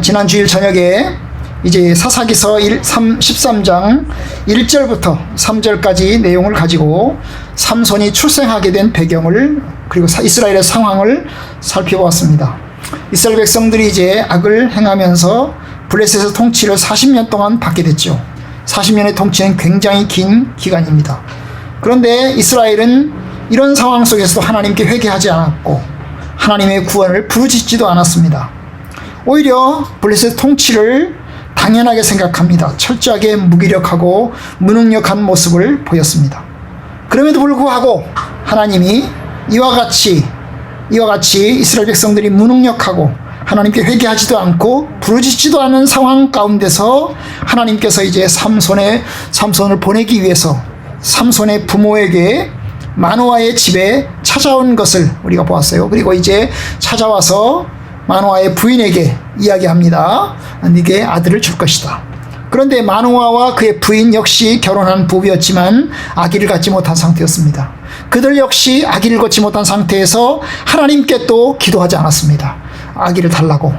지난 주일 저녁에 이제 사사기서 13장 1절부터 3절까지 내용을 가지고 삼손이 출생하게 된 배경을 그리고 이스라엘의 상황을 살펴보았습니다. 이스라엘 백성들이 이제 악을 행하면서 블레셋의 통치를 40년 동안 받게 됐죠. 40년의 통치는 굉장히 긴 기간입니다. 그런데 이스라엘은 이런 상황 속에서도 하나님께 회개하지 않았고 하나님의 구원을 부르짖지도 않았습니다. 오히려 블레셋 통치를 당연하게 생각합니다. 철저하게 무기력하고 무능력한 모습을 보였습니다. 그럼에도 불구하고 하나님이 이와 같이 이스라엘 백성들이 무능력하고 하나님께 회개하지도 않고 부르짖지도 않은 상황 가운데서 하나님께서 이제 삼손을 보내기 위해서 삼손의 부모에게 마노아의 집에 찾아온 것을 우리가 보았어요. 그리고 이제 찾아와서 마노아의 부인에게 이야기합니다. 네게 아들을 줄 것이다. 그런데 마노아와 그의 부인 역시 결혼한 부부였지만 아기를 갖지 못한 상태였습니다. 그들 역시 아기를 갖지 못한 상태에서 하나님께 또 기도하지 않았습니다. 아기를 달라고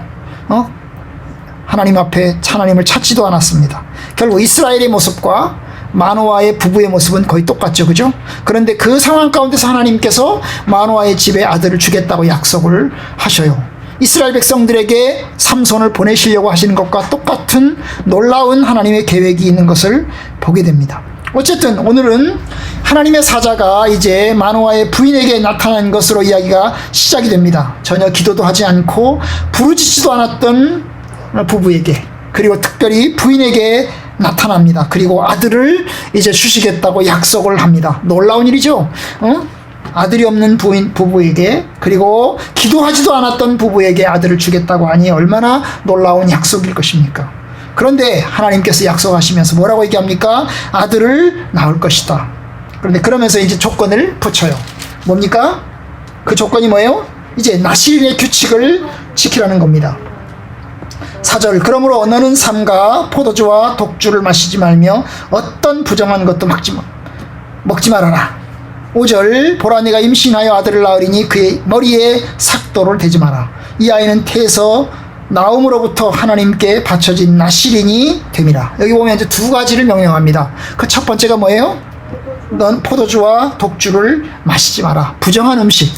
하나님 앞에 하나님을 찾지도 않았습니다. 결국 이스라엘의 모습과 마노아의 부부의 모습은 거의 똑같죠, 그죠? 그런데 그 상황 가운데서 하나님께서 마노아의 집에 아들을 주겠다고 약속을 하셔요. 이스라엘 백성들에게 삼손을 보내시려고 하시는 것과 똑같은 놀라운 하나님의 계획이 있는 것을 보게 됩니다. 어쨌든 오늘은 하나님의 사자가 이제 마노아의 부인에게 나타난 것으로 이야기가 시작이 됩니다. 전혀 기도도 하지 않고 부르짖지도 않았던 부부에게, 그리고 특별히 부인에게 나타납니다. 그리고 아들을 이제 주시겠다고 약속을 합니다. 놀라운 일이죠. 아들이 없는 부부에게, 그리고 기도하지도 않았던 부부에게 아들을 주겠다고 하니 얼마나 놀라운 약속일 것입니까? 그런데 하나님께서 약속하시면서 뭐라고 얘기합니까? 아들을 낳을 것이다. 그런데 그러면서 이제 조건을 붙여요. 뭡니까? 그 조건이 뭐예요? 이제 나실인의 규칙을 지키라는 겁니다. 4절, 그러므로 너는 삼가 포도주와 독주를 마시지 말며 어떤 부정한 것도 먹지 말아라. 5절, 보라 내가 임신하여 아들을 낳으리니 그의 머리에 삭도를 대지 마라. 이 아이는 태에서 나음으로부터 하나님께 바쳐진 나실인이 됨이라. 여기 보면 이제 두 가지를 명령합니다. 그 첫 번째가 뭐예요? 넌 포도주와 독주를 마시지 마라. 부정한 음식,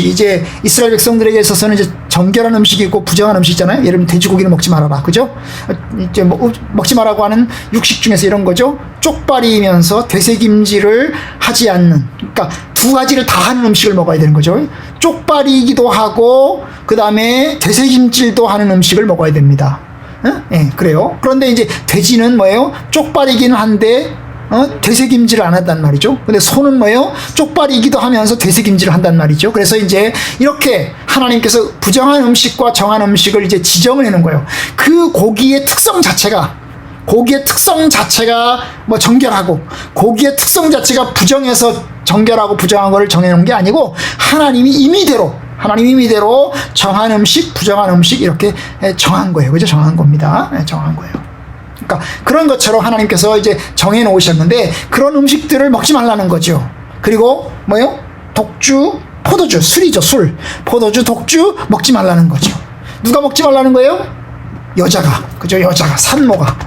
이제 이스라엘 백성들에게 있어서는 이제 정결한 음식이 있고 부정한 음식 있잖아요. 예를 들면 돼지고기를 먹지 말아라, 그죠? 이제 먹지 말라고 하는 육식 중에서 이런 거죠. 쪽발이면서 되새김질을 하지 않는, 그러니까 두 가지를 다 하는 음식을 먹어야 되는 거죠. 쪽발이기도 하고 그 다음에 되새김질도 하는 음식을 먹어야 됩니다. 네, 그래요. 그런데 이제 돼지는 뭐예요? 쪽발이기는 한데 되새김질을 안 한단 말이죠. 근데 소는 뭐예요? 쪽발이기도 하면서 되새김질을 한단 말이죠. 그래서 이제 이렇게 하나님께서 부정한 음식과 정한 음식을 이제 지정을 해놓은 거예요. 그 고기의 특성 자체가 뭐 정결하고, 고기의 특성 자체가 부정해서 정결하고 부정한 거를 정해놓은 게 아니고 하나님이 임의대로 정한 음식, 부정한 음식 이렇게 정한 거예요. 그죠? 정한 겁니다. 정한 거예요. 그러니까 그런 것처럼 하나님께서 이제 정해 놓으셨는데 그런 음식들을 먹지 말라는 거죠. 그리고 뭐요? 독주, 포도주, 술이죠, 술. 포도주, 독주 먹지 말라는 거죠. 누가 먹지 말라는 거예요? 여자가, 그죠? 여자가, 산모가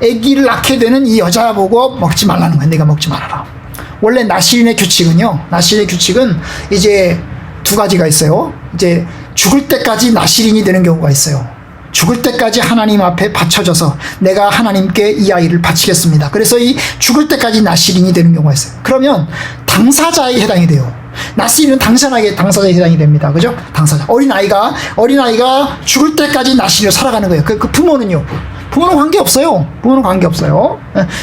아기를 낳게 되는 이 여자 보고 먹지 말라는 거예요. 내가 먹지 말아라. 원래 나실인의 규칙은 이제 두 가지가 있어요. 이제 죽을 때까지 나실인이 되는 경우가 있어요. 죽을 때까지 하나님 앞에 바쳐져서 내가 하나님께 이 아이를 바치겠습니다. 그래서 이 죽을 때까지 나실인이 되는 경우가 있어요. 그러면 당사자에 해당이 돼요. 나실인은 당사자에 해당이 됩니다. 그죠? 당사자. 어린아이가 죽을 때까지 나실인으로 살아가는 거예요. 그 부모는요? 부모는 관계없어요.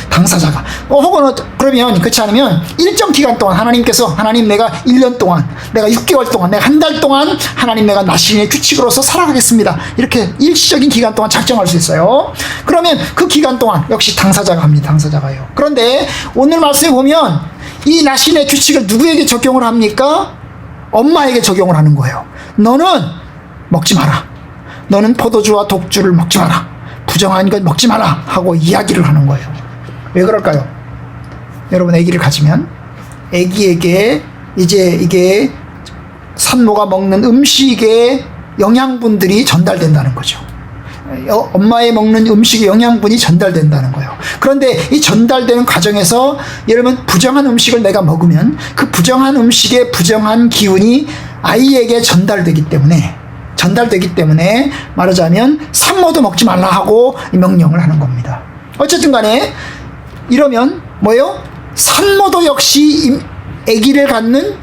당사자가. 혹은 그러면 그렇지 않으면 일정 기간 동안 하나님 내가 1년 동안, 내가 6개월 동안, 내가 한 달 동안 하나님 내가 나실인의 규칙으로서 살아가겠습니다. 이렇게 일시적인 기간 동안 작정할 수 있어요. 그러면 그 기간 동안 역시 당사자가 합니다. 당사자가요. 그런데 오늘 말씀에 보면 이 나실인의 규칙을 누구에게 적용을 합니까? 엄마에게 적용을 하는 거예요. 너는 먹지 마라. 너는 포도주와 독주를 먹지 마라. 부정한 것 먹지 마라 하고 이야기를 하는 거예요. 왜 그럴까요? 여러분 아기를 가지면 아기에게 이제 이게 산모가 먹는 음식의 영양분들이 전달된다는 거죠. 엄마의 먹는 음식의 영양분이 전달된다는 거예요. 그런데 이 전달되는 과정에서 예를 들면 부정한 음식을 내가 먹으면 그 부정한 음식의 부정한 기운이 아이에게 전달되기 때문에 말하자면 산모도 먹지 말라 하고 명령을 하는 겁니다. 어쨌든 간에 이러면 뭐예요? 산모도 역시 아기를 갖는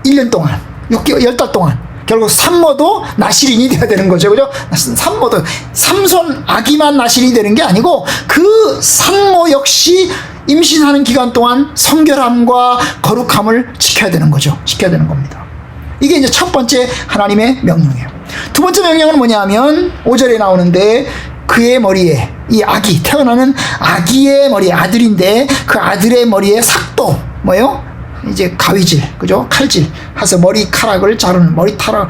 1년 동안 6개월 10달 동안 결국 산모도 나실인이 돼야 되는 거죠. 그죠? 산모도 삼손 아기만 나실인이 되는 게 아니고 그 산모 역시 임신하는 기간 동안 성결함과 거룩함을 지켜야 되는 거죠. 지켜야 되는 겁니다. 이게 이제 첫 번째 하나님의 명령이에요. 두 번째 명령은 뭐냐면 5절에 나오는데 그의 머리에 이 아기 태어나는 아기의 머리에 아들인데 그 아들의 머리에 삭도 뭐예요? 이제 가위질 그죠? 칼질 해서 머리카락을 자르는 머리카락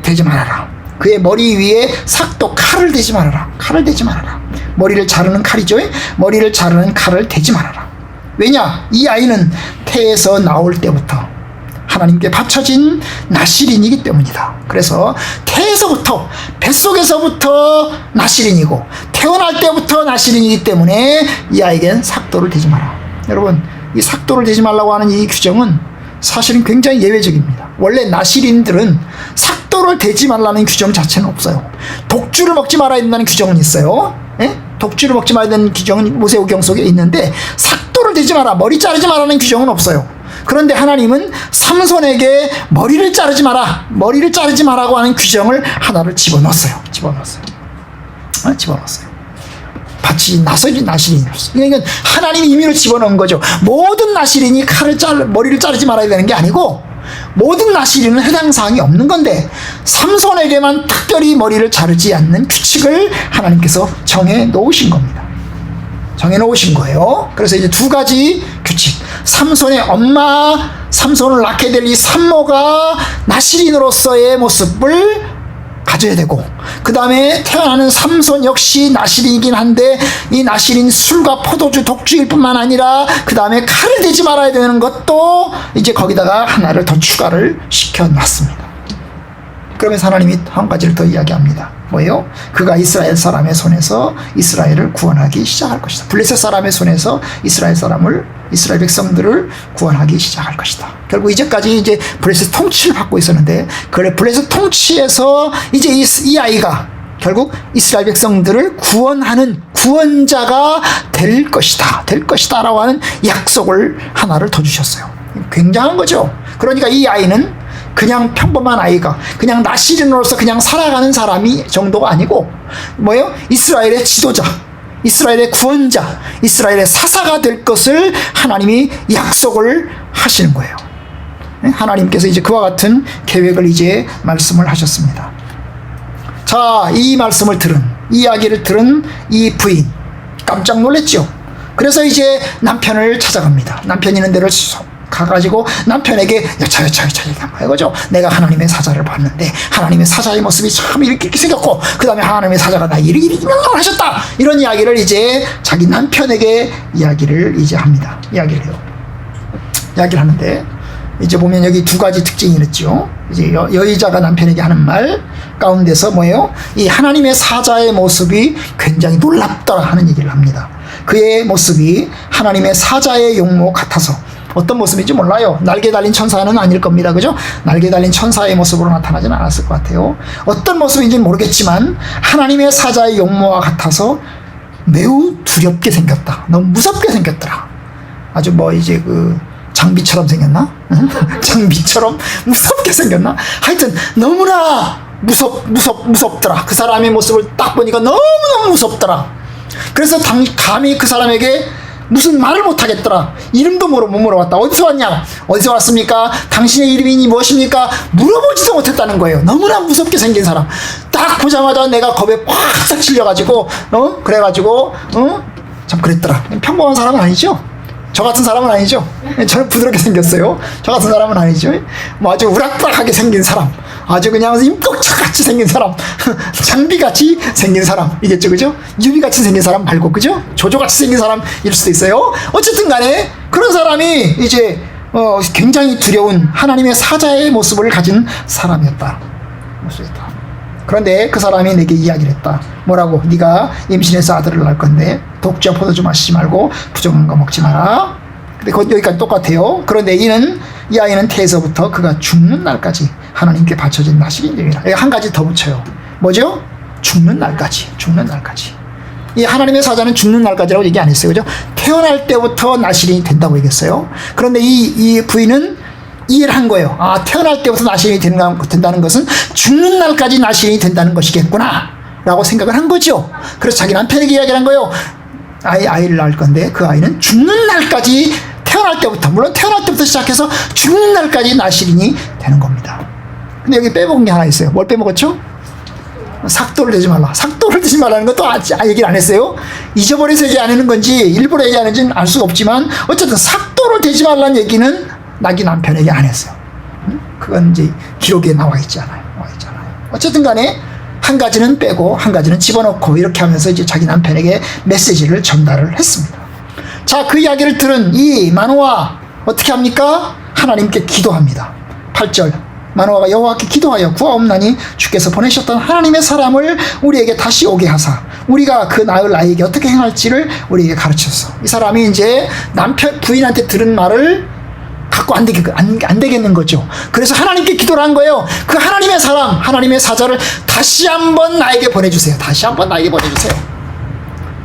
대지 말아라. 그의 머리 위에 삭도 칼을 대지 말아라. 칼을 대지 말아라. 머리를 자르는 칼이죠. 머리를 자르는 칼을 대지 말아라. 왜냐? 이 아이는 태에서 나올 때부터 하나님께 바쳐진 나실인이기 때문이다. 그래서 태에서부터 뱃속에서부터 나실인이고 태어날 때부터 나실인이기 때문에 이 아이에겐 삭도를 대지 마라. 여러분 이 삭도를 대지 말라고 하는 이 규정은 사실은 굉장히 예외적입니다. 원래 나실인들은 삭도를 대지 말라는 규정 자체는 없어요. 독주를 먹지 말아야 된다는 규정은 있어요. 예? 독주를 먹지 말아야 되는 규정은 모세오경 속에 있는데 삭도를 대지 마라, 머리 자르지 마라는 규정은 없어요. 그런데 하나님은 삼손에게 머리를 자르지 마라고 하는 규정을 하나를 집어넣었어요. 같이 나실인으로서. 그러니까 하나님이 임의로 집어넣은 거죠. 모든 나실인이 머리를 자르지 말아야 되는 게 아니고 모든 나실인은 해당 사항이 없는 건데 삼손에게만 특별히 머리를 자르지 않는 규칙을 하나님께서 정해 놓으신 겁니다. 정해 놓으신 거예요. 그래서 이제 두 가지 규칙. 삼손의 엄마, 삼손을 낳게 될 이 산모가 나실인으로서의 모습을 가져야 되고 그 다음에 태어나는 삼손 역시 나실인이긴 한데 이 나실인 술과 포도주 독주일 뿐만 아니라 그 다음에 칼을 대지 말아야 되는 것도 이제 거기다가 하나를 더 추가를 시켜놨습니다. 그러면서 하나님이 한 가지를 더 이야기합니다. 뭐예요? 그가 이스라엘 사람의 손에서 이스라엘을 구원하기 시작할 것이다. 블레셋 사람의 손에서 이스라엘 백성들을 구원하기 시작할 것이다. 결국 이제까지 이제 블레셋 통치를 받고 있었는데 그래 블레셋 통치에서 이제 이 아이가 결국 이스라엘 백성들을 구원하는 구원자가 될 것이다라고 하는 약속을 하나를 더 주셨어요. 굉장한 거죠. 그러니까 이 아이는 그냥 평범한 아이가 그냥 나실인으로서 그냥 살아가는 사람이 정도가 아니고 뭐예요? 이스라엘의 지도자, 이스라엘의 구원자, 이스라엘의 사사가 될 것을 하나님이 약속을 하시는 거예요. 하나님께서 이제 그와 같은 계획을 이제 말씀을 하셨습니다. 자, 이 말씀을 들은, 이 이야기를 들은 이 부인 깜짝 놀랐죠. 그래서 이제 남편을 찾아갑니다. 남편 있는 데를 가가지고 남편에게 여차 얘기한 거죠. 내가 하나님의 사자를 봤는데 하나님의 사자의 모습이 참 이렇게 생겼고 그 다음에 하나님의 사자가 나 이렇게 명령을 하셨다. 이런 이야기를 이제 자기 남편에게 이야기를 합니다. 이야기를 하는데 이제 보면 여기 두 가지 특징이 있죠. 이제 여의자가 남편에게 하는 말 가운데서 뭐예요? 이 하나님의 사자의 모습이 굉장히 놀랍더라 하는 얘기를 합니다. 그의 모습이 하나님의 사자의 용모 같아서 어떤 모습인지 몰라요. 날개 달린 천사는 아닐 겁니다. 그죠? 날개 달린 천사의 모습으로 나타나지는 않았을 것 같아요. 어떤 모습인지는 모르겠지만 하나님의 사자의 용모와 같아서 매우 두렵게 생겼다. 너무 무섭게 생겼더라. 아주 이제 장비처럼 생겼나? 장비처럼 무섭게 생겼나? 하여튼 너무나 무섭더라. 그 사람의 모습을 딱 보니까 너무너무 무섭더라. 그래서 감히 그 사람에게 무슨 말을 못하겠더라. 이름도 못 물어봤다. 어디서 왔냐? 어디서 왔습니까? 당신의 이름이 무엇입니까? 물어보지도 못했다는 거예요. 너무나 무섭게 생긴 사람. 딱 보자마자 내가 겁에 팍 질려가지고 그래가지고 참 그랬더라. 평범한 사람은 아니죠? 저 같은 사람은 아니죠? 저는 부드럽게 생겼어요. 저 같은 사람은 아니죠? 아주 우락부락하게 생긴 사람. 아주 그냥 임꺽차같이 생긴 사람. 장비같이 생긴 사람이겠죠, 그죠? 유비같이 생긴 사람 말고, 그죠? 조조같이 생긴 사람일 수도 있어요. 어쨌든 간에 그런 사람이 이제 굉장히 두려운 하나님의 사자의 모습을 가진 사람이었다. 그런데 그 사람이 내게 이야기를 했다. 뭐라고? 네가 임신해서 아들을 낳을 건데 독주와 포도주 마시지 말고 부정한 거 먹지 마라. 근데 여기까지 똑같아요. 그런데 이 아이는 태에서부터 그가 죽는 날까지 하나님께 바쳐진 나실인이라. 여기 한 가지 더 붙여요. 뭐죠? 죽는 날까지. 이 하나님의 사자는 죽는 날까지라고 얘기 안 했어요. 그죠? 태어날 때부터 나실인이 된다고 얘기했어요. 그런데 이 부인은 이해를 한 거예요. 아, 태어날 때부터 나실인이 된다는 것은 죽는 날까지 나실인이 된다는 것이겠구나 라고 생각을 한 거죠. 그래서 자기 남편에게 이야기를 한 거예요. 아이를 낳을 건데 그 아이는 죽는 날까지, 태어날 때부터, 물론 태어날 때부터 시작해서 죽는 날까지 나실인이 되는 겁니다. 근데 여기 빼먹은 게 하나 있어요. 뭘 빼먹었죠? 삭도를 대지 말라. 삭도를 대지 말라는 것도 얘기를 안 했어요. 잊어버려서 얘기 안 하는 건지 일부러 얘기 안 했는지는 알 수가 없지만 어쨌든 삭도를 대지 말라는 얘기는 자기 남편에게 안 했어요. 그건 이제 기록에 나와 있잖아요. 어쨌든 간에 한 가지는 빼고 한 가지는 집어넣고 이렇게 하면서 이제 자기 남편에게 메시지를 전달을 했습니다. 자, 그 이야기를 들은 이 마노아 어떻게 합니까? 하나님께 기도합니다. 8절. 마노아가 여호와께 기도하여 구하옵나니 주께서 보내셨던 하나님의 사람을 우리에게 다시 오게 하사 우리가 그 낳을 아이에게 어떻게 행할지를 우리에게 가르쳤어. 이 사람이 이제 부인한테 들은 말을 갖고 안 되겠는 거죠. 그래서 하나님께 기도를 한 거예요. 그 하나님의 사람, 하나님의 사자를 다시 한번 나에게 보내주세요.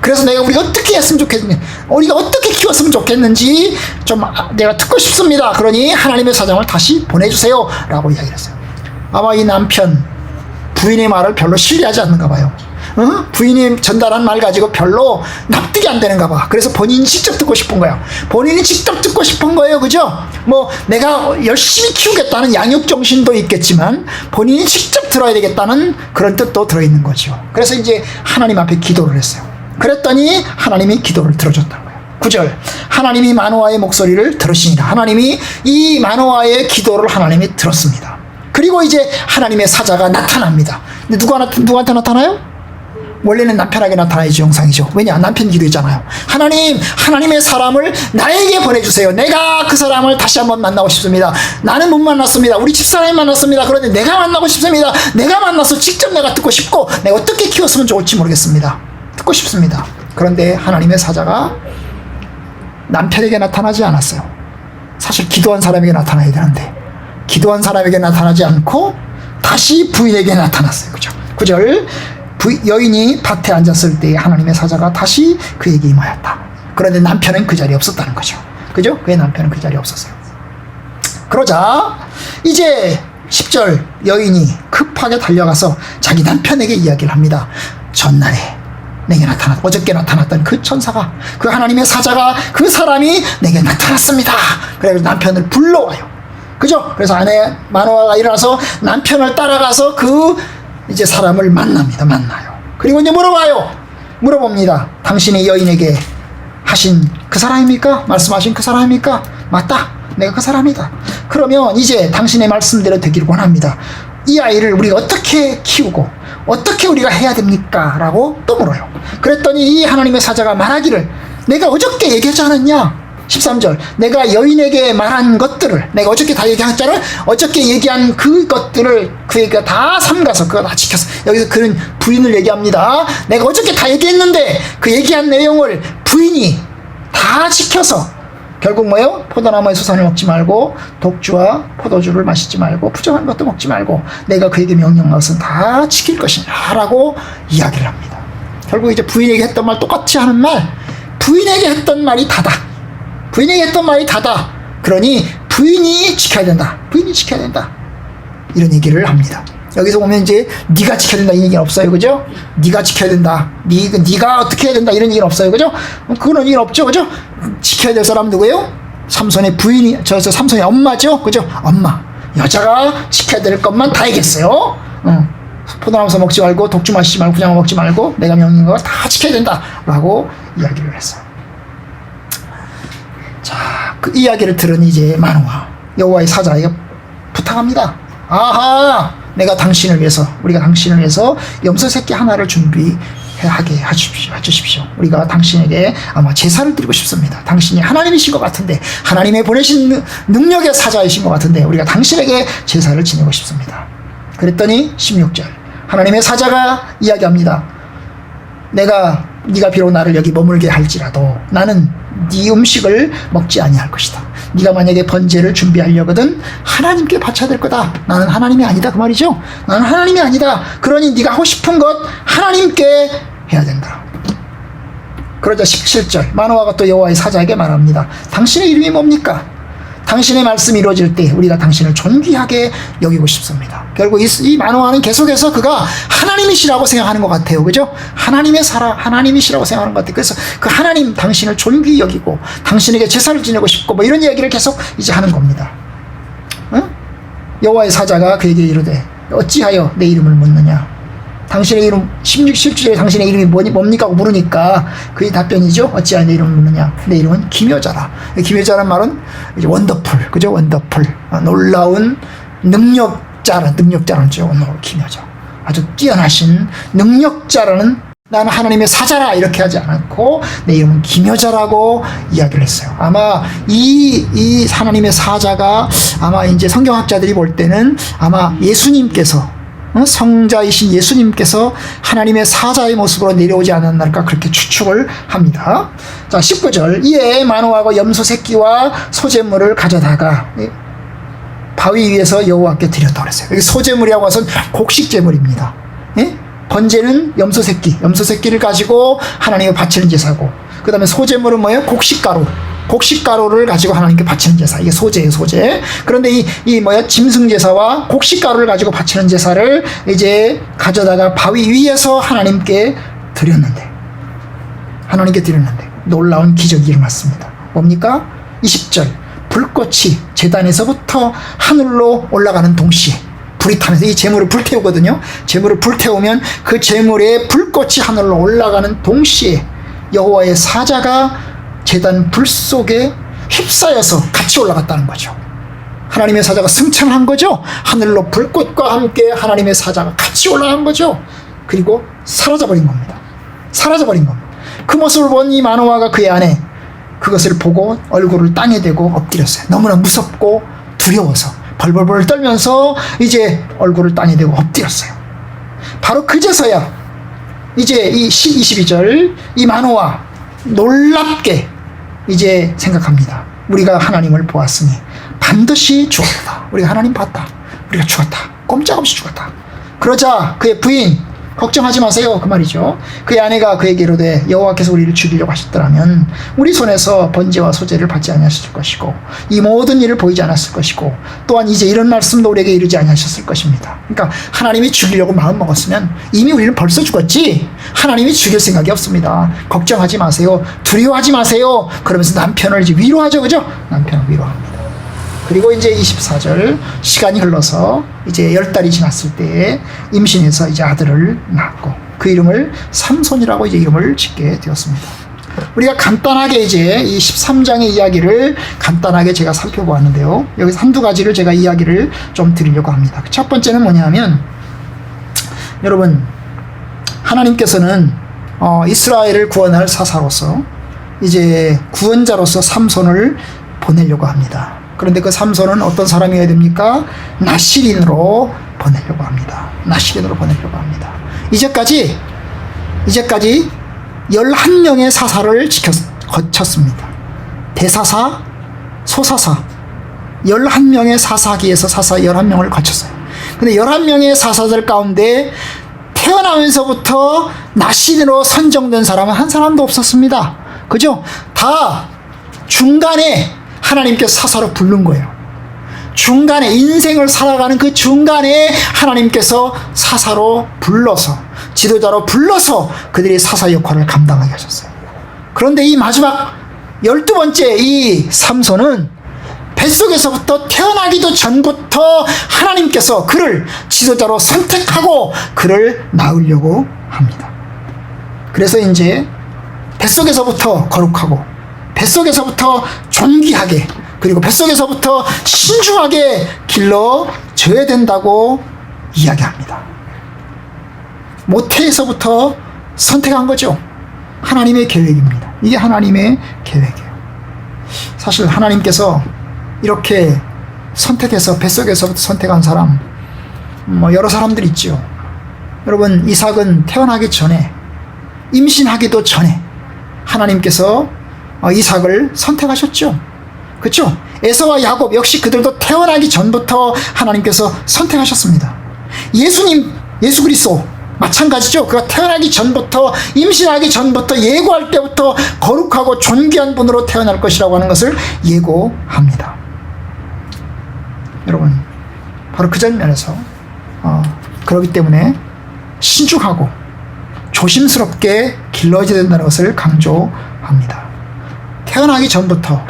그래서 우리가 어떻게 했으면 좋겠는지, 우리가 어떻게 키웠으면 좋겠는지 좀 내가 듣고 싶습니다. 그러니 하나님의 사장을 다시 보내주세요 라고 이야기를 했어요. 아마 이 남편 부인의 말을 별로 신뢰하지 않는가 봐요. 부인이 전달한 말 가지고 별로 납득이 안 되는가 봐. 그래서 본인이 직접 듣고 싶은 거예요. 그죠? 뭐 내가 열심히 키우겠다는 양육 정신도 있겠지만 본인이 직접 들어야 되겠다는 그런 뜻도 들어있는 거죠. 그래서 이제 하나님 앞에 기도를 했어요. 그랬더니 하나님이 기도를 들어줬다는 거예요. 9절. 하나님이 마노아의 목소리를 들으시니라. 하나님이 이 마노아의 기도를 하나님이 들었습니다. 그리고 이제 하나님의 사자가 나타납니다. 근데 누구한테 나타나요? 원래는 남편에게 나타나야지 정상이죠. 왜냐? 남편 기도했잖아요. 하나님의 사람을 나에게 보내주세요. 내가 그 사람을 다시 한번 만나고 싶습니다. 나는 못 만났습니다. 우리 집사람이 만났습니다. 그런데 내가 만나고 싶습니다. 내가 만나서 직접 내가 듣고 싶고 내가 어떻게 키웠으면 좋을지 모르겠습니다. 듣고 싶습니다. 그런데 하나님의 사자가 남편에게 나타나지 않았어요. 사실 기도한 사람에게 나타나야 되는데 기도한 사람에게 나타나지 않고 다시 부인에게 나타났어요. 그죠? 9절. 여인이 밭에 앉았을 때 하나님의 사자가 다시 그에게 임하였다. 그런데 남편은 그 자리에 없었다는 거죠. 그죠? 그의 남편은 그 자리에 없었어요. 그러자 이제 10절 여인이 급하게 달려가서 자기 남편에게 이야기를 합니다. 전날에 내게 어저께 나타났던 그 천사가, 그 하나님의 사자가, 그 사람이 내게 나타났습니다. 그래서 남편을 불러와요. 그죠? 그래서 아내 마노아가 일어나서 남편을 따라가서 이제 사람을 만나요. 그리고 이제 물어봅니다. 당신이 여인에게 하신 그 사람입니까? 말씀하신 그 사람입니까? 맞다. 내가 그 사람이다. 그러면 이제 당신의 말씀대로 되기를 원합니다. 이 아이를 우리가 어떻게 키우고 어떻게 우리가 해야 됩니까? 라고 또 물어요. 그랬더니 이 하나님의 사자가 말하기를 내가 어저께 얘기하지 않았냐? 13절. 내가 여인에게 말한 것들을 내가 어저께 다 얘기했잖아. 어저께 얘기한 그것들을 그에게 다 삼가서 그거 다 지켰어. 여기서 그는 부인을 얘기합니다. 내가 어저께 다 얘기했는데 그 얘기한 내용을 부인이 다 지켜서 결국 뭐예요? 포도나무의 수산을 먹지 말고 독주와 포도주를 마시지 말고 부정한 것도 먹지 말고 내가 그에게 명령한 것은 다 지킬 것이냐 라고 이야기를 합니다. 결국 이제 부인에게 했던 말 똑같이 하는 말, 부인에게 했던 말이 다다. 그러니 부인이 지켜야 된다. 이런 얘기를 합니다. 여기서 보면 이제 네가 지켜야 된다 이 얘기는 없어요. 그죠? 네가 지켜야 된다. 네가 어떻게 해야 된다 이런 얘기는 없어요. 그죠? 그런 얘기는 없죠. 그죠? 지켜야 될 사람 누구예요? 삼손의 부인이, 삼손의 엄마죠. 그죠? 엄마. 여자가 지켜야 될 것만 다 얘기했어요. 포도나무에서 먹지 말고 독주 마시지 말고 부장어 먹지 말고 내가 명령한 거 다 지켜야 된다 라고 이야기를 했어요. 자, 그 이야기를 들은 이제 마노아 여호와의 사자에게 부탁합니다. 아하, 우리가 당신을 위해서 염소 새끼 하나를 준비하게 해주십시오. 우리가 당신에게 아마 제사를 드리고 싶습니다. 당신이 하나님이신 것 같은데, 하나님의 보내신 능력의 사자이신 것 같은데 우리가 당신에게 제사를 지내고 싶습니다. 그랬더니 16절 하나님의 사자가 이야기합니다. 네가 비록 나를 여기 머물게 할지라도 나는 네 음식을 먹지 아니할 것이다. 네가 만약에 번제를 준비하려거든 하나님께 바쳐야 될 거다. 나는 하나님이 아니다 그 말이죠. 나는 하나님이 아니다. 그러니 네가 하고 싶은 것 하나님께 해야 된다. 그러자 17절 마노아가 또 여호와의 사자에게 말합니다. 당신의 이름이 뭡니까? 당신의 말씀이 이루어질 때 우리가 당신을 존귀하게 여기고 싶습니다. 결국 이 마노아는 계속해서 그가 하나님이시라고 생각하는 것 같아요. 그죠? 하나님이시라고 생각하는 것 같아요. 그래서 그 하나님 당신을 존귀히 여기고 당신에게 제사를 지내고 싶고 뭐 이런 이야기를 계속 이제 하는 겁니다. 여호와의 사자가 그에게 이르되 어찌하여 내 이름을 묻느냐? 당신의 이름 16절에 당신의 이름이 뭡니까? 하고 물으니까 그의 답변이죠. 어찌하여 내 이름을 묻느냐? 내 이름은 기묘자라. 기묘자란 말은 이제 원더풀, 그죠? 원더풀, 놀라운 능력자라는 죠. 기묘자. 아주 뛰어나신 능력자라는 나는 하나님의 사자라 이렇게 하지 않고 내 이름은 기묘자라고 이야기를 했어요. 아마 이 하나님의 사자가 아마 이제 성경학자들이 볼 때는 아마 예수님께서 성자이신 예수님께서 하나님의 사자의 모습으로 내려오지 않았날까 그렇게 추측을 합니다. 자, 19절 이에 마노아가 염소 새끼와 소재물을 가져다가 바위 위에서 여호와께 드렸다고 그랬어요. 여기 소재물이라고 해서 곡식제물입니다. 예? 번제는 염소 새끼를 가지고 하나님께 바치는 제사고, 그 다음에 소재물은 뭐예요? 곡식가루를 가지고 하나님께 바치는 제사. 이게 소재예요, 소재. 그런데 짐승 제사와 곡식가루를 가지고 바치는 제사를 이제 가져다가 바위 위에서 하나님께 드렸는데 놀라운 기적이 일어났습니다. 뭡니까? 20절 불꽃이 제단에서부터 하늘로 올라가는 동시에 불이 타면서 이 제물을 불태우거든요. 제물을 불태우면 그 제물에 불꽃이 하늘로 올라가는 동시에 여호와의 사자가 제단 불 속에 휩싸여서 같이 올라갔다는 거죠. 하나님의 사자가 승천한 거죠. 하늘로 불꽃과 함께 하나님의 사자가 같이 올라간 거죠. 그리고 사라져버린 겁니다. 그 모습을 본 이 마노아가 그의 아내 그것을 보고 얼굴을 땅에 대고 엎드렸어요. 너무나 무섭고 두려워서 벌벌벌 떨면서 이제 얼굴을 땅에 대고 엎드렸어요. 바로 그제서야 이제 이 22절 이 마노아 놀랍게 이제 생각합니다. 우리가 하나님을 보았으니 반드시 죽었다. 우리가 하나님 봤다. 우리가 죽었다. 꼼짝없이 죽었다. 그러자 그의 부인 걱정하지 마세요 그 말이죠. 그의 아내가 그에게 이르되 여호와께서 우리를 죽이려고 하셨더라면 우리 손에서 번제와 소제를 받지 아니하셨을 것이고 이 모든 일을 보이지 않았을 것이고 또한 이제 이런 말씀도 우리에게 이르지 아니하셨을 것입니다. 그러니까 하나님이 죽이려고 마음 먹었으면 이미 우리는 벌써 죽었지 하나님이 죽일 생각이 없습니다. 걱정하지 마세요. 두려워하지 마세요. 그러면서 남편을 이제 위로하죠. 그죠? 남편을 위로합니다. 그리고 이제 24절 시간이 흘러서 이제 10달이 지났을 때 임신해서 이제 아들을 낳았고 그 이름을 삼손이라고 이제 이름을 짓게 되었습니다. 우리가 간단하게 이제 이 13장의 이야기를 간단하게 제가 살펴보았는데요. 여기서 한두 가지를 제가 이야기를 좀 드리려고 합니다. 첫 번째는 뭐냐면 여러분 하나님께서는 이스라엘을 구원할 사사로서 이제 구원자로서 삼손을 보내려고 합니다. 그런데 그 삼손은 어떤 사람이어야 됩니까? 나실인으로 보내려고 합니다. 이제까지 11명의 사사를 거쳤습니다. 대사사, 소사사 11명의 사사기에서 사사 11명을 거쳤어요. 근데 11명의 사사들 가운데 태어나면서부터 나실인으로 선정된 사람은 한 사람도 없었습니다. 그죠? 다 중간에 하나님께서 사사로 부른 거예요. 중간에 인생을 살아가는 그 중간에 하나님께서 사사로 불러서 지도자로 불러서 그들이 사사 역할을 감당하게 하셨어요. 그런데 이 마지막 12번째 이 삼손은 뱃속에서부터 태어나기도 전부터 하나님께서 그를 지도자로 선택하고 그를 낳으려고 합니다. 그래서 이제 뱃속에서부터 거룩하고 뱃속에서부터 존귀하게 그리고 뱃속에서부터 신중하게 길러져야 된다고 이야기합니다. 모태에서부터 선택한 거죠. 하나님의 계획입니다. 이게 하나님의 계획이에요. 사실 하나님께서 이렇게 선택해서 뱃속에서부터 선택한 사람 여러 사람들 있죠. 여러분, 이삭은 태어나기 전에, 임신하기도 전에 하나님께서 이삭을 선택하셨죠. 그렇죠? 에서와 야곱 역시 그들도 태어나기 전부터 하나님께서 선택하셨습니다. 예수님, 예수 그리스도 마찬가지죠. 그가 태어나기 전부터, 임신하기 전부터, 예고할 때부터 거룩하고 존귀한 분으로 태어날 것이라고 하는 것을 예고합니다. 여러분, 바로 그 장면에서 그렇기 때문에 신중하고 조심스럽게 길러져야 된다는 것을 강조합니다. 태어나기 전부터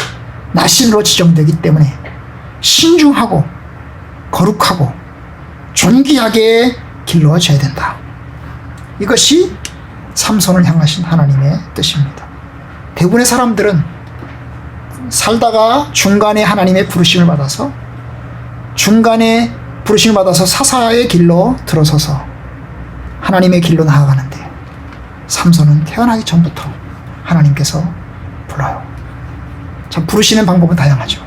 나신으로 지정되기 때문에 신중하고 거룩하고 존귀하게 길러져야 된다. 이것이 삼손을 향하신 하나님의 뜻입니다. 대부분의 사람들은 살다가 중간에 하나님의 부르심을 받아서 사사의 길로 들어서서 하나님의 길로 나아가는데, 삼손은 태어나기 전부터 하나님께서 불러요. 참, 부르시는 방법은 다양하죠.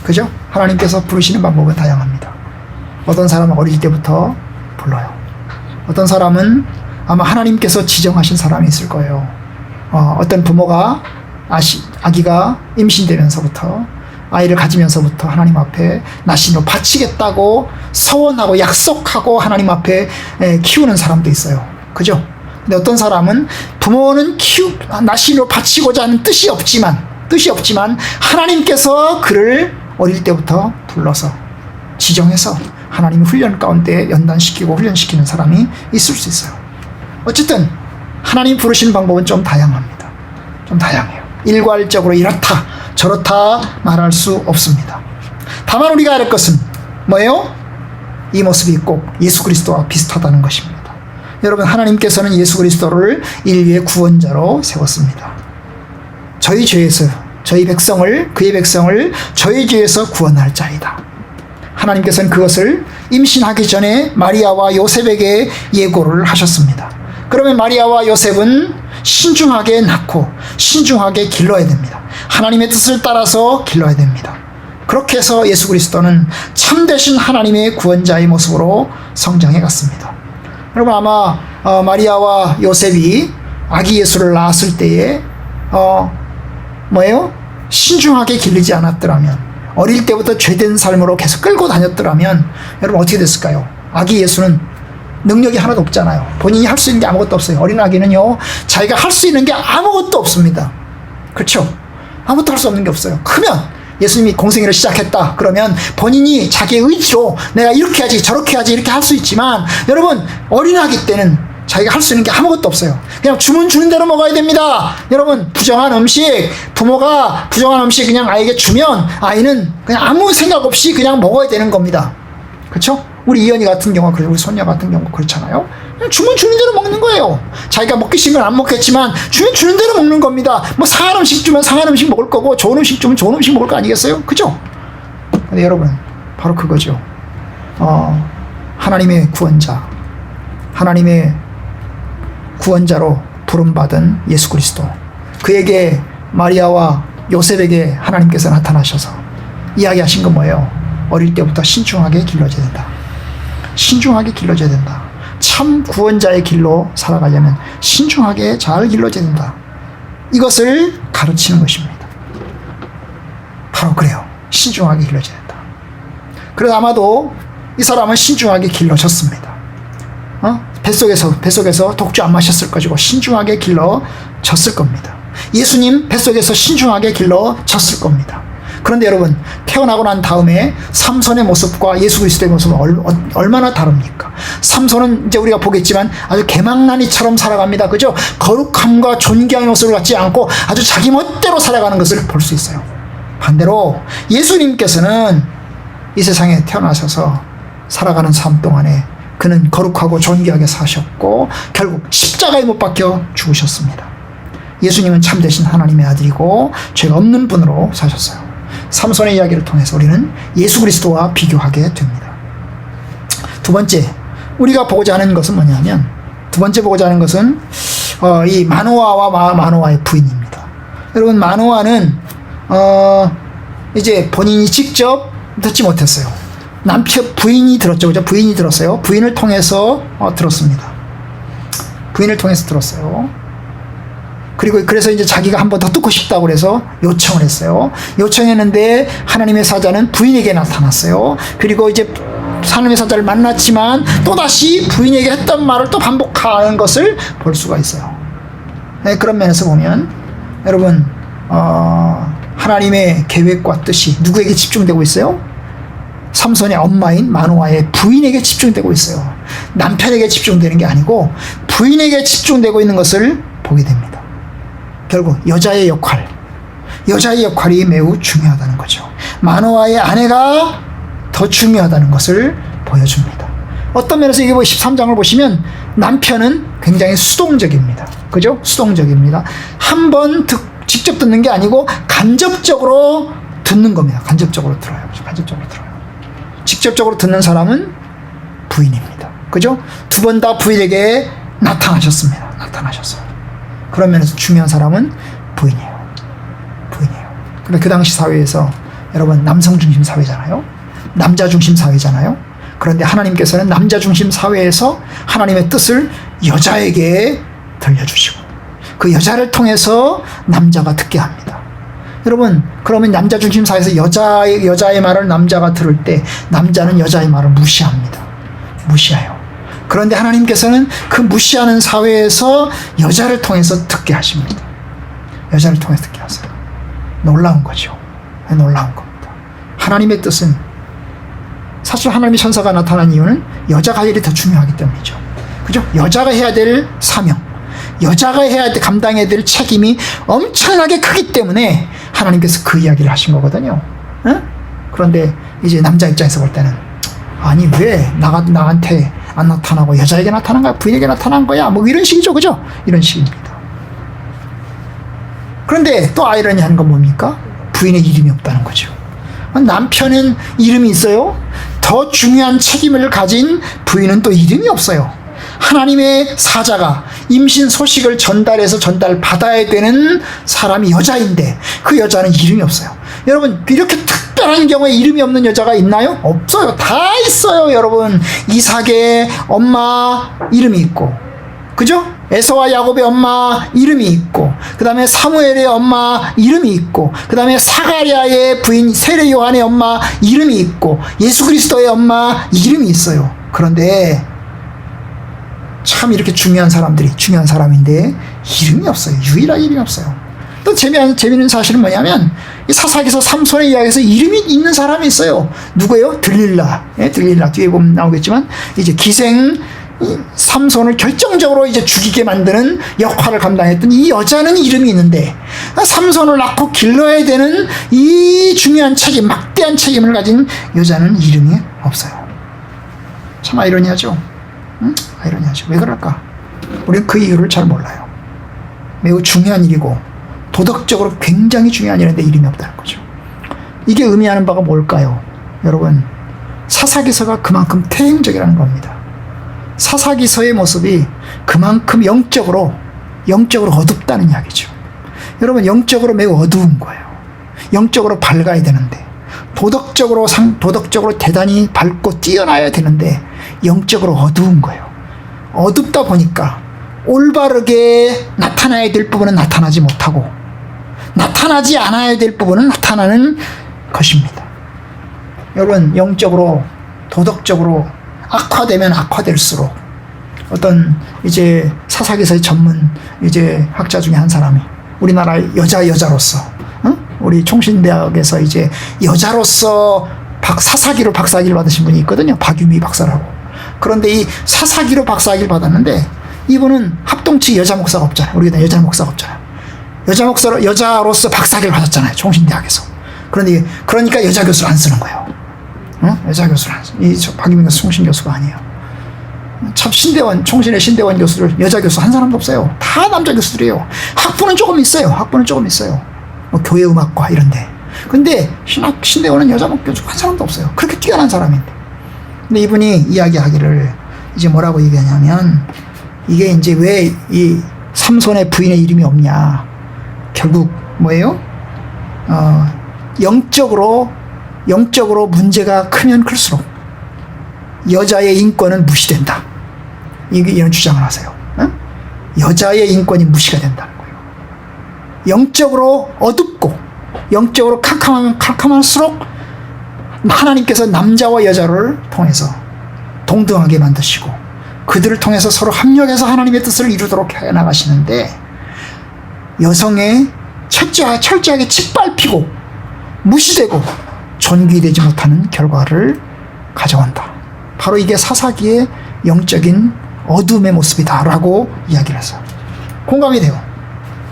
그죠? 하나님께서 부르시는 방법은 다양합니다. 어떤 사람은 어릴 때부터 불러요. 어떤 사람은 아마 하나님께서 지정하신 사람이 있을 거예요. 어떤 부모가 아기가 임신되면서부터, 아이를 가지면서부터 하나님 앞에 나신으로 바치겠다고 서원하고 약속하고 하나님 앞에 키우는 사람도 있어요. 그죠? 근데 어떤 사람은 부모는 나신으로 바치고자 하는 뜻이 없지만 하나님께서 그를 어릴 때부터 불러서 지정해서 하나님 훈련 가운데 연단시키고 훈련시키는 사람이 있을 수 있어요. 어쨌든 하나님 부르시는 방법은 좀 다양합니다. 좀 다양해요. 일괄적으로 이렇다 저렇다 말할 수 없습니다. 다만 우리가 알 것은 뭐예요? 이 모습이 꼭 예수 그리스도와 비슷하다는 것입니다. 여러분, 하나님께서는 예수 그리스도를 인류의 구원자로 세웠습니다. 저희 죄에서 그의 백성을 저희 죄에서 구원할 자이다. 하나님께서는 그것을 임신하기 전에 마리아와 요셉에게 예고를 하셨습니다. 그러면 마리아와 요셉은 신중하게 낳고 신중하게 길러야 됩니다. 하나님의 뜻을 따라서 길러야 됩니다. 그렇게 해서 예수 그리스도는 참되신 하나님의 구원자의 모습으로 성장해 갔습니다. 여러분, 아마 마리아와 요셉이 아기 예수를 낳았을 때에 신중하게 길르지 않았더라면, 어릴 때부터 죄된 삶으로 계속 끌고 다녔더라면 여러분 어떻게 됐을까요? 아기 예수는 능력이 하나도 없잖아요. 본인이 할 수 있는 게 아무것도 없어요. 어린 아기는요, 자기가 할 수 있는 게 아무것도 없습니다. 그렇죠? 아무것도 할 수 없는 게 없어요. 크면 예수님이 공생애를 시작했다 그러면 본인이 자기의 의지로 내가 이렇게 하지 저렇게 하지 이렇게 할 수 있지만, 여러분, 어린 아기 때는 자기가 할 수 있는 게 아무것도 없어요. 그냥 주문 주는 대로 먹어야 됩니다. 여러분, 부모가 부정한 음식 그냥 아이에게 주면 아이는 그냥 아무 생각 없이 그냥 먹어야 되는 겁니다. 그렇죠? 우리 이현이 같은 경우, 우리 손녀 같은 경우 그렇잖아요. 그냥 주문 주는 대로 먹는 거예요. 자기가 먹기 싫으면 안 먹겠지만 주문 주는 대로 먹는 겁니다. 뭐 상한 음식 주면 상한 음식 먹을 거고, 좋은 음식 주면 좋은 음식 먹을 거 아니겠어요? 그죠? 근데 여러분, 바로 그거죠. 하나님의 구원자로 부름받은 예수 그리스도, 그에게 마리아와 요셉에게 하나님께서 나타나셔서 이야기하신 건 뭐예요? 어릴 때부터 신중하게 길러져야 된다. 신중하게 길러져야 된다. 참 구원자의 길로 살아가려면 신중하게 잘 길러져야 된다. 이것을 가르치는 것입니다. 바로 그래요. 신중하게 길러져야 된다. 그래서 아마도 이 사람은 신중하게 길러졌습니다. 뱃속에서 독주 안 마셨을 것이고 신중하게 길러졌을 겁니다. 예수님 뱃속에서 신중하게 길러졌을 겁니다. 그런데 여러분, 태어나고 난 다음에 삼손의 모습과 예수 그리스도의 모습은 얼마나 다릅니까? 삼손은 이제 우리가 보겠지만 아주 개망나니처럼 살아갑니다. 그죠? 거룩함과 존귀한 모습을 갖지 않고 아주 자기 멋대로 살아가는 것을 볼 수 있어요. 반대로 예수님께서는 이 세상에 태어나셔서 살아가는 삶 동안에 그는 거룩하고 존귀하게 사셨고 결국 십자가에 못 박혀 죽으셨습니다. 예수님은 참되신 하나님의 아들이고 죄가 없는 분으로 사셨어요. 삼손의 이야기를 통해서 우리는 예수 그리스도와 비교하게 됩니다. 두 번째, 우리가 보고자 하는 것은 뭐냐면, 이 마노아와 마노아의 부인입니다. 여러분, 마노아는 이제 본인이 직접 듣지 못했어요. 부인이 들었죠. 그죠? 부인이 들었어요. 부인을 통해서 들었습니다. 부인을 통해서 들었어요. 그리고 그래서 이제 자기가 한 번 더 듣고 싶다고 그래서 요청을 했어요. 요청했는데 하나님의 사자는 부인에게 나타났어요. 그리고 이제 하나님의 사자를 만났지만 또다시 부인에게 했던 말을 또 반복하는 것을 볼 수가 있어요. 네, 그런 면에서 보면 여러분 하나님의 계획과 뜻이 누구에게 집중되고 있어요? 삼손의 엄마인 마노아의 부인에게 집중되고 있어요. 남편에게 집중되는 게 아니고 부인에게 집중되고 있는 것을 보게 됩니다. 결국 여자의 역할이 매우 중요하다는 거죠. 마노아의 아내가 더 중요하다는 것을 보여줍니다. 어떤 면에서 이게 13장을 보시면 남편은 굉장히 수동적입니다. 그죠? 수동적입니다. 한번 직접 듣는 게 아니고 간접적으로 듣는 겁니다. 간접적으로 들어요. 직접적으로 듣는 사람은 부인입니다. 그죠? 두 번 다 부인에게 나타나셨어요. 그런 면에서 중요한 사람은 부인이에요. 근데 그 당시 사회에서 여러분 남성 중심 사회잖아요. 남자 중심 사회잖아요. 그런데 하나님께서는 남자 중심 사회에서 하나님의 뜻을 여자에게 들려주시고 그 여자를 통해서 남자가 듣게 합니다. 여러분, 그러면 남자 중심 사회에서 여자의 말을 남자가 들을 때 남자는 여자의 말을 무시해요. 그런데 하나님께서는 그 무시하는 사회에서 여자를 통해서 듣게 하십니다. 여자를 통해서 듣게 하세요. 놀라운 거죠. 놀라운 겁니다. 하나님의 뜻은 사실 하나님의 천사가 나타난 이유는 여자가 일이 더 중요하기 때문이죠. 그죠? 여자가 해야 될 사명, 여자가 감당해야 될 책임이 엄청나게 크기 때문에 하나님께서 그 이야기를 하신 거거든요. 응? 그런데 이제 남자 입장에서 볼 때는 아니 왜 나한테 안 나타나고 여자에게 나타난 거야? 부인에게 나타난 거야? 뭐 이런 식이죠. 그죠? 이런 식입니다. 그런데 또 아이러니한 건 뭡니까? 부인의 이름이 없다는 거죠. 남편은 이름이 있어요. 더 중요한 책임을 가진 부인은 또 이름이 없어요. 하나님의 사자가 임신 소식을 전달받아야 되는 사람이 여자인데 그 여자는 이름이 없어요. 여러분, 이렇게 특별한 경우에 이름이 없는 여자가 있나요? 없어요. 다 있어요. 여러분, 이삭의 엄마 이름이 있고, 그죠? 에서와 야곱의 엄마 이름이 있고, 그 다음에 사무엘의 엄마 이름이 있고, 그 다음에 사가랴의 부인 세례 요한의 엄마 이름이 있고, 예수 그리스도의 엄마 이름이 있어요. 그런데 참 이렇게 중요한 사람인데 이름이 없어요. 유일하게 이름이 없어요. 또 재미있는 사실은 뭐냐면 이 사사기서 삼손의 이야기에서 이름이 있는 사람이 있어요. 누구예요? 들릴라. 들릴라 뒤에 보면 나오겠지만 이제 기생 삼손을 결정적으로 이제 죽이게 만드는 역할을 감당했던 이 여자는 이름이 있는데 삼손을 낳고 길러야 되는 이 중요한 책임, 막대한 책임을 가진 여자는 이름이 없어요. 참 아이러니하죠. 응? 아이러니하죠. 왜 그럴까? 우리는 그 이유를 잘 몰라요. 매우 중요한 일이고 도덕적으로 굉장히 중요한 일인데 이름이 없다는 거죠. 이게 의미하는 바가 뭘까요? 여러분, 사사기서가 그만큼 태행적이라는 겁니다. 사사기서의 모습이 그만큼 영적으로 어둡다는 이야기죠. 여러분, 영적으로 매우 어두운 거예요. 영적으로 밝아야 되는데, 도덕적으로 대단히 밝고 뛰어나야 되는데 영적으로 어두운 거예요. 어둡다 보니까 올바르게 나타나야 될 부분은 나타나지 못하고 나타나지 않아야 될 부분은 나타나는 것입니다. 여러분, 영적으로 도덕적으로 악화되면 악화될수록 어떤 이제 사사기서의 전문 이제 학자 중에 한 사람이 우리나라의 여자로서 우리 총신대학에서 이제 여자로서 사사기로 박사학위를 받으신 분이 있거든요. 박유미 박사라고. 그런데 이 사사기로 박사학위를 받았는데 이분은 합동치 여자 목사가 없잖아요. 우리가 여자 목사가 없잖아요. 여자로서 박사학위를 받았잖아요. 총신대학에서. 그러니까 여자 교수를 안 쓰는 거예요. 여자 교수를 안 쓰는. 이 박유미 총신 교수가 아니에요. 참 총신의 신대원 교수를 여자 교수 한 사람도 없어요. 다 남자 교수들이에요. 학부는 조금 있어요. 뭐 교회 음악과 이런데. 근데 신대원은 여자 교수 한 사람도 없어요. 그렇게 뛰어난 사람인데. 근데 이분이 이야기하기를 이제 뭐라고 얘기하냐면 이게 이제 왜 이 삼손의 부인의 이름이 없냐. 결국 뭐예요? 영적으로 문제가 크면 클수록 여자의 인권은 무시된다. 이런 주장을 하세요. 여자의 인권이 무시가 된다는 거예요. 영적으로 어둡고 영적으로 캄캄하면 캄캄할수록 하나님께서 남자와 여자를 통해서 동등하게 만드시고 그들을 통해서 서로 합력해서 하나님의 뜻을 이루도록 해나가시는데 여성의 철저하게 짓밟히고 무시되고 존귀되지 못하는 결과를 가져온다. 바로 이게 사사기의 영적인 어둠의 모습이다라고 이야기를 해서 공감이 돼요.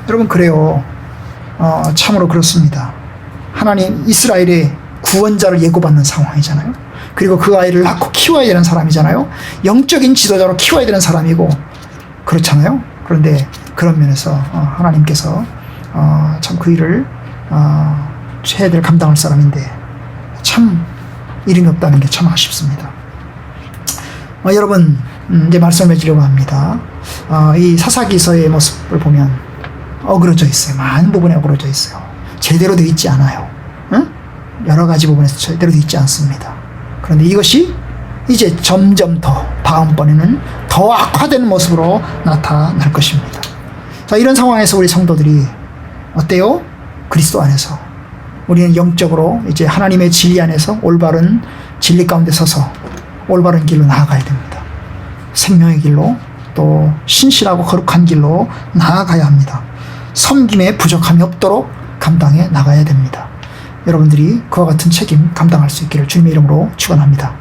여러분 그래요. 참으로 그렇습니다. 하나님 이스라엘의 구원자를 예고받는 상황이잖아요. 그리고 그 아이를 낳고 키워야 되는 사람이잖아요. 영적인 지도자로 키워야 되는 사람이고 그렇잖아요. 그런데 그런 면에서 하나님께서 참 그 일을 해야 될 감당할 사람인데 참 이름이 없다는 게 참 아쉽습니다. 여러분 이제 말씀을 맺으려고 합니다. 이 사사기서의 모습을 보면 어그러져 있어요. 많은 부분에 어그러져 있어요. 제대로 되어 있지 않아요. 응? 여러 가지 부분에서 제대로 되어 있지 않습니다. 그런데 이것이 이제 점점 더 다음번에는 더 악화되는 모습으로 나타날 것입니다. 자, 이런 상황에서 우리 성도들이 어때요? 그리스도 안에서 우리는 영적으로 이제 하나님의 진리 안에서 올바른 진리 가운데 서서 올바른 길로 나아가야 됩니다. 생명의 길로 또 신실하고 거룩한 길로 나아가야 합니다. 섬김에 부족함이 없도록 감당해 나가야 됩니다. 여러분들이 그와 같은 책임 감당할 수 있기를 주님의 이름으로 축원합니다.